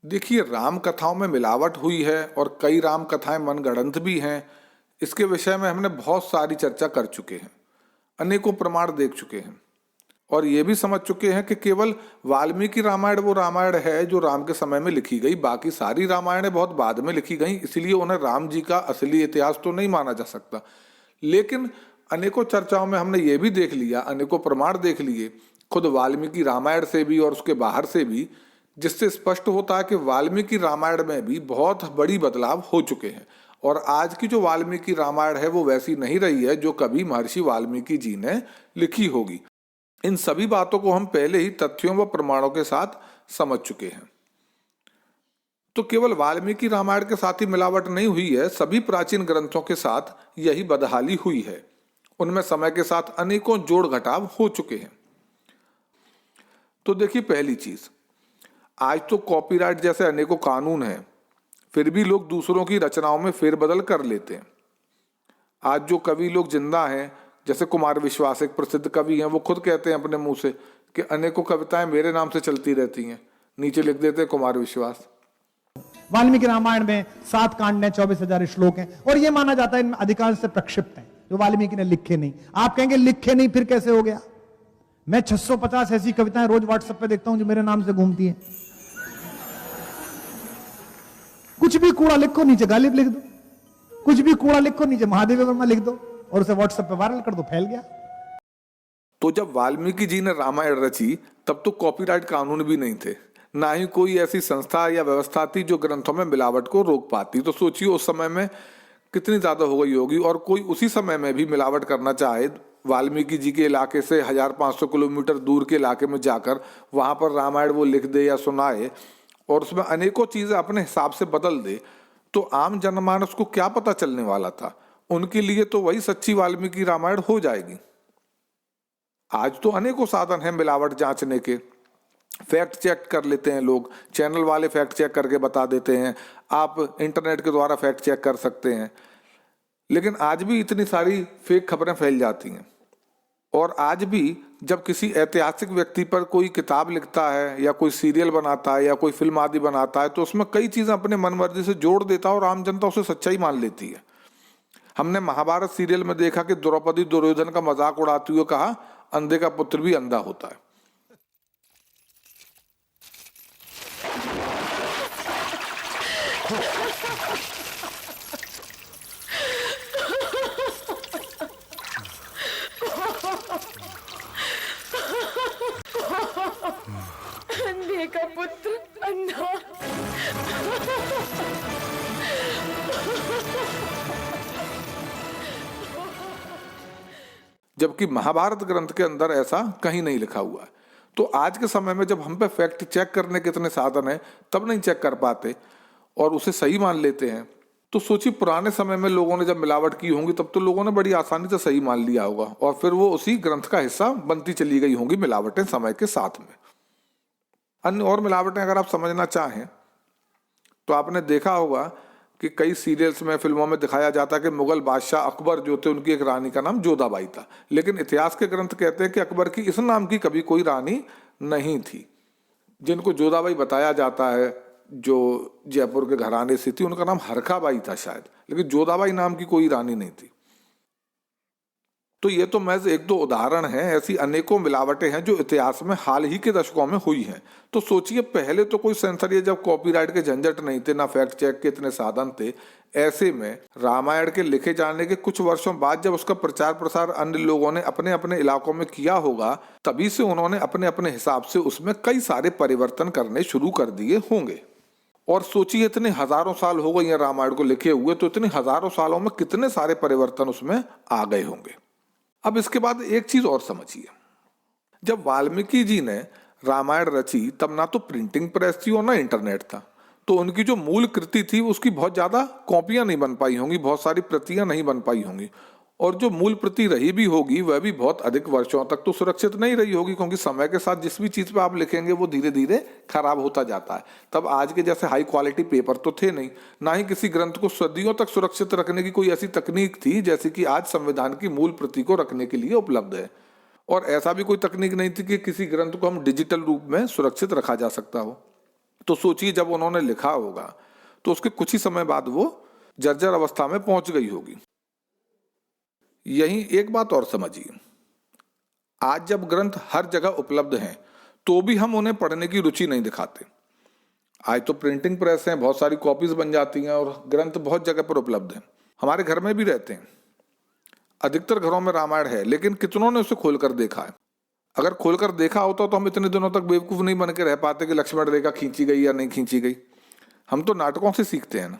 देखिए, राम कथाओं में मिलावट हुई है और कई राम कथाएं मनगढ़ंत भी हैं। इसके विषय में हमने बहुत सारी चर्चा कर चुके हैं, अनेकों प्रमाण देख चुके हैं और ये भी समझ चुके हैं कि केवल वाल्मीकि रामायण वो रामायण है जो राम के समय में लिखी गई। बाकी सारी रामायणें बहुत बाद में लिखी गई, इसलिए उन्हें राम जी का असली इतिहास तो नहीं माना जा सकता। लेकिन अनेकों चर्चाओं में हमने ये भी देख लिया, अनेकों प्रमाण देख लिए, खुद वाल्मीकि रामायण से भी और उसके बाहर से भी, जिससे स्पष्ट होता है कि वाल्मीकि रामायण में भी बहुत बड़ी बदलाव हो चुके हैं और आज की जो वाल्मीकि रामायण है वो वैसी नहीं रही है जो कभी महर्षि वाल्मीकि जी ने लिखी होगी। इन सभी बातों को हम पहले ही तथ्यों व प्रमाणों के साथ समझ चुके हैं। तो केवल वाल्मीकि रामायण के साथ ही मिलावट नहीं हुई है, सभी प्राचीन ग्रंथों के साथ यही बदहाली हुई है। उनमें समय के साथ अनेकों जोड़ घटाव हो चुके हैं। तो देखिए, पहली चीज, आज तो कॉपीराइट जैसे अनेकों कानून हैं, फिर भी लोग दूसरों की रचनाओं में फेरबदल कर लेते हैं। आज जो कवि लोग जिंदा हैं, जैसे कुमार विश्वास एक प्रसिद्ध कवि हैं, वो खुद कहते हैं अपने मुंह से कि अनेकों कविताएं मेरे नाम से चलती रहती हैं, नीचे लिख देते हैं कुमार विश्वास। वाल्मीकि रामायण में 7 कांड हैं, 24,000 श्लोक हैं और यह माना जाता है इनमें अधिकांश से प्रक्षिप्त हैं, जो वाल्मीकि ने लिखे नहीं। आप कहेंगे लिखे नहीं, फिर कैसे हो गया? मैं 650 ऐसी कविताएं रोज व्हाट्सएप पे देखता हूं जो मेरे नाम से घूमती हैं। कुछ भी कूड़ा लिखो, नीचे गालिब लिख दो, कुछ भी कूड़ा लिखो, नीचे महादेव वर्मा लिख दो और उसे व्हाट्सएप पे वायरल कर दो, फैल गया। तो जब वाल्मीकि जी ने रामायण रची तब तो कॉपीराइट कानून भी नहीं थे, ना ही कोई ऐसी संस्था या व्यवस्था थी जो ग्रंथों में मिलावट को रोक पाती। तो सोचिए उस समय में कितनी ज्यादा हो गई होगी। और कोई उसी समय में भी मिलावट करना चाहे, वाल्मीकि जी के इलाके से 1500 किलोमीटर दूर के इलाके में जाकर वहां पर रामायण वो लिख दे या सुनाए और उसमें अनेकों चीजें अपने हिसाब से बदल दे, तो आम जनमानस को क्या पता चलने वाला था? उनके लिए तो वही सच्ची वाल्मीकि रामायण हो जाएगी। आज तो अनेकों साधन हैं मिलावट जांचने के, फैक्ट चेक कर लेते हैं लोग, चैनल वाले फैक्ट चेक करके बता देते हैं, आप इंटरनेट के द्वारा फैक्ट चेक कर सकते हैं। लेकिन आज भी इतनी सारी फेक खबरें फैल जाती हैं। और आज भी जब किसी ऐतिहासिक व्यक्ति पर कोई किताब लिखता है या कोई सीरियल बनाता है या कोई फिल्म आदि बनाता है, तो उसमें कई चीजें अपने मनमर्जी से जोड़ देता है और आम जनता उसे सच्चाई मान लेती है। हमने महाभारत सीरियल में देखा कि द्रौपदी दुर्योधन का मजाक उड़ाते हुए कहा, अंधे का पुत्र भी अंधा होता है। अंधे का पुत्र अंधा। जबकि महाभारत ग्रंथ के अंदर ऐसा कहीं नहीं लिखा हुआ है। तो आज के समय में जब हम पे फैक्ट चेक करने के इतने साधन हैं, तब नहीं चेक कर पाते और उसे सही मान लेते हैं। तो सोचिए, पुराने समय में लोगों ने जब मिलावट की होंगी तब तो लोगों ने बड़ी आसानी से सही मान लिया होगा और फिर वो उसी ग्रंथ का हिस्सा बनती चली गई होंगी मिलावटें समय के साथ में। अन्य और मिलावटें अगर आप समझना चाहें तो आपने देखा होगा कि कई सीरियल्स में, फिल्मों में दिखाया जाता है कि मुगल बादशाह अकबर जो थे, उनकी एक रानी का नाम जोधाबाई था। लेकिन इतिहास के ग्रंथ कहते हैं कि अकबर की इस नाम की कभी कोई रानी नहीं थी। जिनको जोधाबाई बताया जाता है, जो जयपुर के घराने से थी, उनका नाम हरखाबाई था शायद, लेकिन जोधाबाई नाम की कोई रानी नहीं थी। तो ये तो महज एक दो उदाहरण हैं, ऐसी अनेकों मिलावटें हैं जो इतिहास में हाल ही के दशकों में हुई हैं। तो सोचिए, पहले तो कोई सेंसर या जब कॉपीराइट के झंझट नहीं थे, ना फैक्ट चेक के इतने साधन थे, ऐसे में रामायण के लिखे जाने के कुछ वर्षों बाद जब उसका प्रचार प्रसार अन्य लोगों ने अपने अपने इलाकों में किया होगा, तभी से उन्होंने अपने अपने हिसाब से उसमें कई सारे परिवर्तन करने शुरू कर दिए होंगे। और सोचिए, इतने हजारों साल हो गए रामायण को लिखे हुए, तो इतने हजारों सालों में कितने सारे परिवर्तन उसमें आ गए होंगे। अब इसके बाद एक चीज और समझिए, जब वाल्मीकि जी ने रामायण रची तब ना तो प्रिंटिंग प्रेस थी और ना इंटरनेट था, तो उनकी जो मूल कृति थी उसकी बहुत ज्यादा कॉपियां नहीं बन पाई होंगी, बहुत सारी प्रतियां नहीं बन पाई होंगी। और जो मूल प्रति रही भी होगी वह भी बहुत अधिक वर्षों तक तो सुरक्षित नहीं रही होगी, क्योंकि समय के साथ जिस भी चीज पे आप लिखेंगे वो धीरे धीरे खराब होता जाता है। तब आज के जैसे हाई क्वालिटी पेपर तो थे नहीं, ना ही किसी ग्रंथ को सदियों तक सुरक्षित रखने की कोई ऐसी तकनीक थी जैसे कि आज संविधान की मूल प्रति को रखने के लिए उपलब्ध है। और ऐसा भी कोई तकनीक नहीं थी कि किसी ग्रंथ को हम डिजिटल रूप में सुरक्षित रखा जा सकता हो। तो सोचिए जब उन्होंने लिखा होगा तो उसके कुछ ही समय बाद वो जर्जर अवस्था में पहुंच गई होगी। यही एक बात और समझिए, आज जब ग्रंथ हर जगह उपलब्ध हैं तो भी हम उन्हें पढ़ने की रुचि नहीं दिखाते। आज तो प्रिंटिंग प्रेस है, बहुत सारी कॉपीज बन जाती हैं और ग्रंथ बहुत जगह पर उपलब्ध हैं। हमारे घर में भी रहते हैं, अधिकतर घरों में रामायण है, लेकिन कितनों ने उसे खोलकर देखा है? अगर खोलकर देखा होता तो हम इतने दिनों तक बेवकूफ नहीं बन के रह पाते कि लक्ष्मण रेखा खींची गई या नहीं खींची गई। हम तो नाटकों से सीखते हैं ना।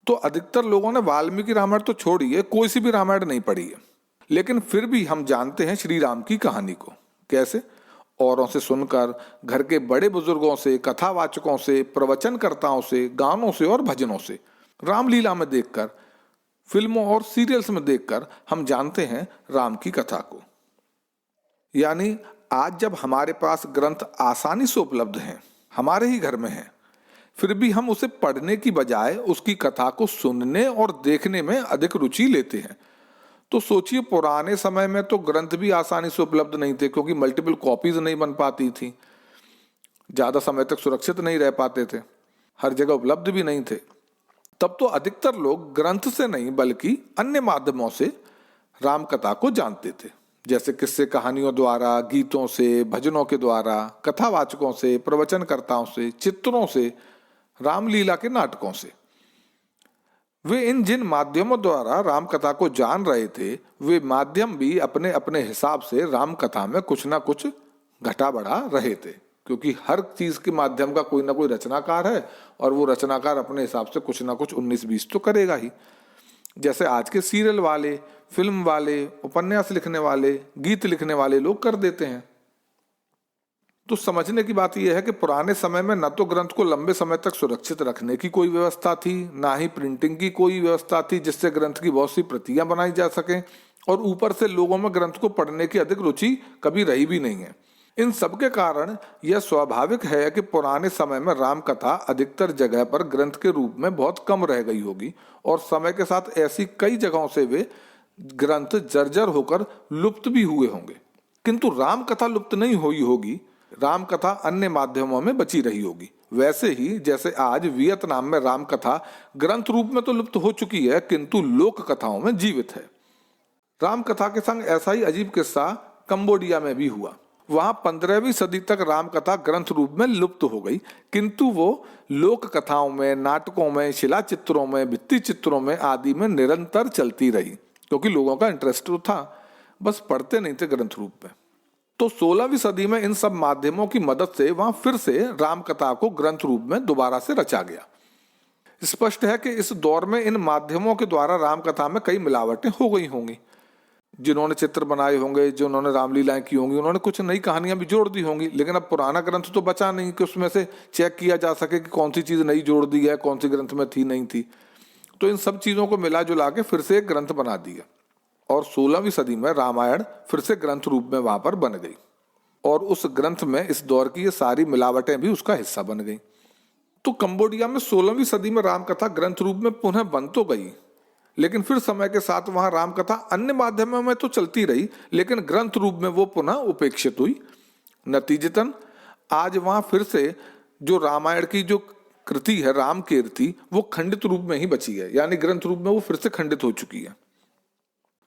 तो अधिकतर लोगों ने वाल्मीकि रामायण तो छोड़िए, कोई सी भी रामायण नहीं पढ़ी है, लेकिन फिर भी हम जानते हैं श्री राम की कहानी को। कैसे? औरों से सुनकर, घर के बड़े बुजुर्गों से, कथावाचकों से, प्रवचनकर्ताओं से, गानों से और भजनों से, रामलीला में देखकर, फिल्मों और सीरियल्स में देखकर हम जानते हैं राम की कथा को। यानी आज जब हमारे पास ग्रंथ आसानी से उपलब्ध हैं, हमारे ही घर में हैं, फिर भी हम उसे पढ़ने की बजाय उसकी कथा को सुनने और देखने में अधिक रुचि लेते हैं। तो सोचिए, पुराने समय में तो ग्रंथ भी आसानी से उपलब्ध नहीं थे, क्योंकि मल्टीपल कॉपीज नहीं बन पाती थी, ज्यादा समय तक सुरक्षित नहीं रह पाते थे, हर जगह उपलब्ध भी नहीं थे। तब तो अधिकतर लोग ग्रंथ से नहीं बल्कि अन्य माध्यमों से राम कथा को जानते थे, जैसे किस्से कहानियों द्वारा, गीतों से, भजनों के द्वारा, कथावाचकों से, प्रवचनकर्ताओं से, चित्रों से, रामलीला के नाटकों से। वे इन जिन माध्यमों द्वारा राम कथा को जान रहे थे, वे माध्यम भी अपने अपने हिसाब से राम कथा में कुछ ना कुछ घटा बढ़ा रहे थे, क्योंकि हर चीज के माध्यम का कोई ना कोई रचनाकार है और वो रचनाकार अपने हिसाब से कुछ ना कुछ 19-20 तो करेगा ही। जैसे आज के सीरियल वाले, फिल्म वाले, उपन्यास लिखने वाले, गीत लिखने वाले लोग कर देते हैं। तो समझने की बात यह है कि पुराने समय में न तो ग्रंथ को लंबे समय तक सुरक्षित रखने की कोई व्यवस्था थी, ना ही प्रिंटिंग की कोई व्यवस्था थी जिससे ग्रंथ की बहुत सी प्रतियां बनाई जा सकें, और ऊपर से लोगों में ग्रंथ को पढ़ने की अधिक रुचि कभी रही भी नहीं है। इन सब के कारण यह स्वाभाविक है कि पुराने समय में राम कथा अधिकतर जगह पर ग्रंथ के रूप में बहुत कम रह गई होगी, और समय के साथ ऐसी कई जगहों से वे ग्रंथ जर्जर होकर लुप्त भी हुए होंगे। किंतु राम कथा लुप्त नहीं हुई होगी, राम कथा अन्य माध्यमों में बची रही होगी। वैसे ही जैसे आज वियतनाम में राम कथा ग्रंथ रूप में तो लुप्त हो चुकी है, किंतु लोक कथाओं में जीवित है। राम कथा के संग ऐसा ही अजीब किस्सा कंबोडिया में भी हुआ। वहां 15वीं सदी तक राम कथा ग्रंथ रूप में लुप्त हो गई, किंतु वो लोक कथाओं में, नाटकों में, शिला चित्रों में, भित्ति चित्रों में आदि में निरंतर चलती रही, क्योंकि लोगों का इंटरेस्ट तो था, बस पढ़ते नहीं थे ग्रंथ रूप में। तो 16वीं सदी में इन सब माध्यमों की मदद से वहां फिर से राम कथा को ग्रंथ रूप में दोबारा से रचा गया। स्पष्ट है कि इस दौर में इन माध्यमों के द्वारा राम कथा में कई मिलावटें हो गई होंगी। जिन्होंने चित्र बनाए होंगे, जिन्होंने रामलीलाएं की होंगी, उन्होंने कुछ नई कहानियां भी जोड़ दी होंगी, लेकिन अब पुराना ग्रंथ तो बचा नहीं कि उसमें से चेक किया जा सके कि कौन सी चीज नई जोड़ दी है, कौन सी ग्रंथ में थी नहीं थी। तो इन सब चीजों को मिला जुला के फिर से एक ग्रंथ बना दिया, और 16वीं सदी में रामायण फिर से ग्रंथ रूप में वहां पर बन गई, और उस ग्रंथ में इस दौर की ये सारी मिलावटें भी उसका हिस्सा बन गई। तो कंबोडिया में 16वीं सदी में रामकथा ग्रंथ रूप में पुनः बन तो गई, लेकिन फिर समय के साथ वहां रामकथा अन्य माध्यमों में तो चलती रही, लेकिन ग्रंथ रूप में वो पुनः उपेक्षित हुई। नतीजतन आज वहां फिर से जो रामायण की जो कृति है, राम कीर्ति, वो खंडित रूप में ही बची है, यानी ग्रंथ रूप में वो फिर से खंडित हो चुकी है।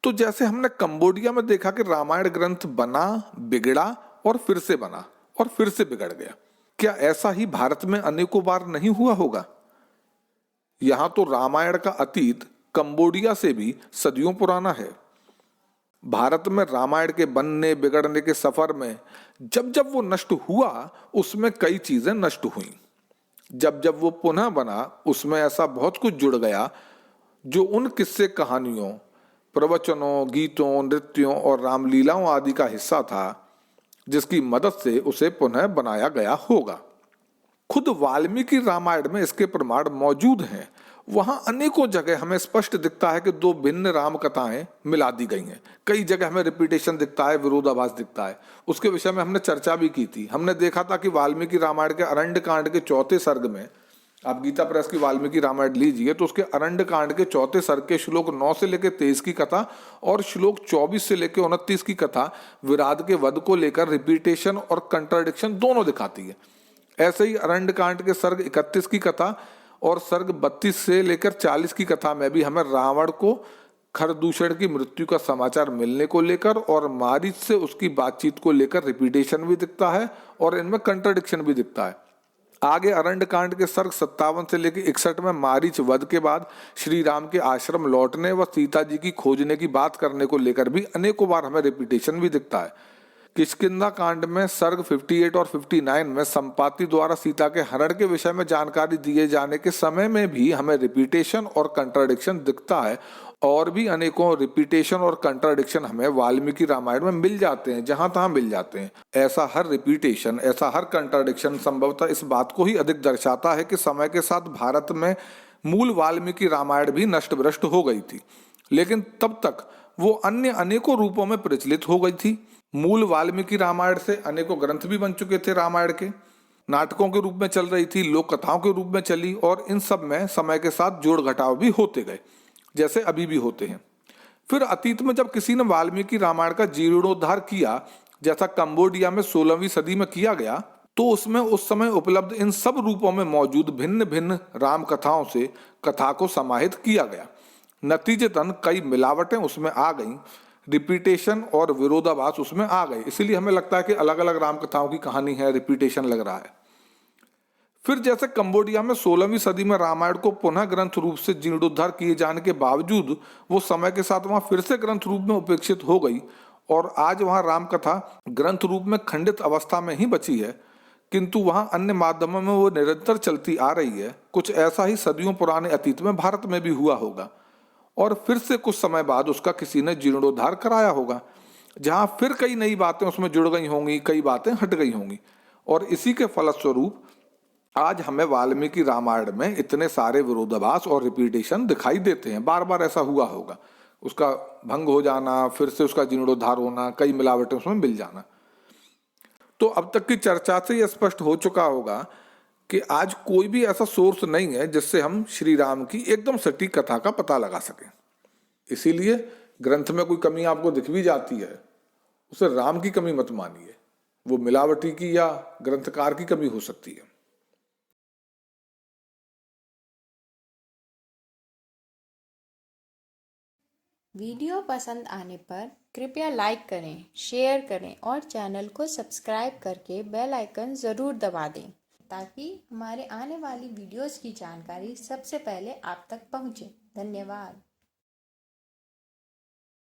तो जैसे हमने कंबोडिया में देखा कि रामायण ग्रंथ बना, बिगड़ा और फिर से बना और फिर से बिगड़ गया, क्या ऐसा ही भारत में अनेकों बार नहीं हुआ होगा? यहां तो रामायण का अतीत कंबोडिया से भी सदियों पुराना है। भारत में रामायण के बनने बिगड़ने के सफर में जब जब वो नष्ट हुआ, उसमें कई चीजें नष्ट हुई। जब जब वो पुनः बना, उसमें ऐसा बहुत कुछ जुड़ गया जो उन किस्से कहानियों, प्रवचनों, गीतों, नृत्यों और रामलीलाओं आदि का हिस्सा था, जिसकी मदद से उसे पुनः बनाया गया होगा। खुद वाल्मीकि रामायण में इसके प्रमाण मौजूद हैं। वहां अनेकों जगह हमें स्पष्ट दिखता है कि दो भिन्न राम कथाएं मिला दी गई हैं। कई जगह हमें रिपीटेशन दिखता है, विरोधाभास दिखता है। उसके विषय में हमने चर्चा भी की थी। हमने देखा था कि वाल्मीकि रामायण के अरण्य कांड के 4थे सर्ग में, आप गीता प्रेस की वाल्मीकि रामायण लीजिए तो उसके अरण्य कांड के 4थे सर्ग के श्लोक 9 से लेकर 23 की कथा और श्लोक 24 से लेकर 29 की कथा विराट के वध को लेकर रिपीटेशन और कंट्राडिक्शन दोनों दिखाती है। ऐसे ही अरण्य कांड के सर्ग 31 की कथा और सर्ग 32 से लेकर 40 की कथा में भी हमें रावण को खरदूषण की मृत्यु का समाचार मिलने को लेकर और मारीच से उसकी बातचीत को लेकर रिपीटेशन भी दिखता है और इनमें कंट्राडिक्शन भी दिखता है। आगे अरण्य कांड के सर्ग 57 से लेकर 61 में मारीच वध के बाद श्री राम के आश्रम लौटने व सीता जी की खोजने की बात करने को लेकर भी अनेकों बार हमें रिपीटेशन भी दिखता है। किष्किंधा कांड में सर्ग 58 और 59 में संपाति द्वारा सीता के हरण के विषय में जानकारी दिए जाने के समय में भी हमें रिपीटेशन और कंट्राडिक्शन दिखता है। और भी अनेकों रिपीटेशन और कंट्राडिक्शन हमें वाल्मीकि रामायण में मिल जाते हैं, जहां तहां मिल जाते हैं। ऐसा हर रिपीटेशन, ऐसा हर कंट्राडिक्शन संभवतः इस बात को ही अधिक दर्शाता है कि समय के साथ भारत में मूल वाल्मीकि रामायण भी नष्ट भ्रष्ट हो गई थी, लेकिन तब तक वो अन्य अनेकों रूपों में प्रचलित हो गई थी। मूल वाल्मीकि रामायण से अनेकों ग्रंथ भी बन चुके थे, रामायण के नाटकों के रूप में चल रही थी, लोक कथाओं के रूप में चली, और इन सब में समय के साथ जोड़ घटाव भी होते गए, जैसे अभी भी होते हैं। फिर अतीत में जब किसी ने वाल्मीकि रामायण का जीर्णोद्धार किया, जैसा कंबोडिया में 16वीं सदी में किया गया, तो उसमें उस समय उपलब्ध इन सब रूपों में मौजूद भिन्न भिन्न राम कथाओं से कथा को समाहित किया गया। नतीजतन कई मिलावटें उसमें आ गईं, रिपीटेशन और विरोधाभास उसमें आ गए। इसीलिए हमें लगता है कि अलग अलग राम कथाओं की कहानी है, रिपीटेशन लग रहा है। फिर जैसे कंबोडिया में 16वीं सदी में रामायण को पुनः ग्रंथ रूप से जीर्णोद्धार किए जाने के बावजूद वो समय के साथ वहां फिर से ग्रंथ रूप में उपेक्षित हो गई और आज वहां राम कथा ग्रंथ रूप में खंडित अवस्था में ही बची है, किंतु वहां अन्य माध्यमों में वो निरंतर चलती आ रही है। कुछ ऐसा ही सदियों पुराने अतीत में भारत में भी हुआ होगा और फिर से कुछ समय बाद उसका किसी ने जीर्णोद्धार कराया होगा, जहां फिर कई नई बातें उसमें जुड़ गई होंगी, कई बातें हट गई होंगी, और इसी के फलस्वरूप आज हमें वाल्मीकि रामायण में इतने सारे विरोधाभास और रिपीटेशन दिखाई देते हैं। बार बार ऐसा हुआ होगा, उसका भंग हो जाना, फिर से उसका जीर्णोद्धार होना, कई मिलावटें उसमें मिल जाना। तो अब तक की चर्चा से यह स्पष्ट हो चुका होगा कि आज कोई भी ऐसा सोर्स नहीं है जिससे हम श्री राम की एकदम सटीक कथा का पता लगा सकें। इसीलिए ग्रंथ में कोई कमी आपको दिख भी जाती है, उसे राम की कमी मत मानिए, वो मिलावटी की या ग्रंथकार की कमी हो सकती है। वीडियो पसंद आने पर कृपया लाइक करें, शेयर करें और चैनल को सब्सक्राइब करके बेल आइकन ज़रूर दबा दें ताकि हमारे आने वाली वीडियोस की जानकारी सबसे पहले आप तक पहुंचे। धन्यवाद।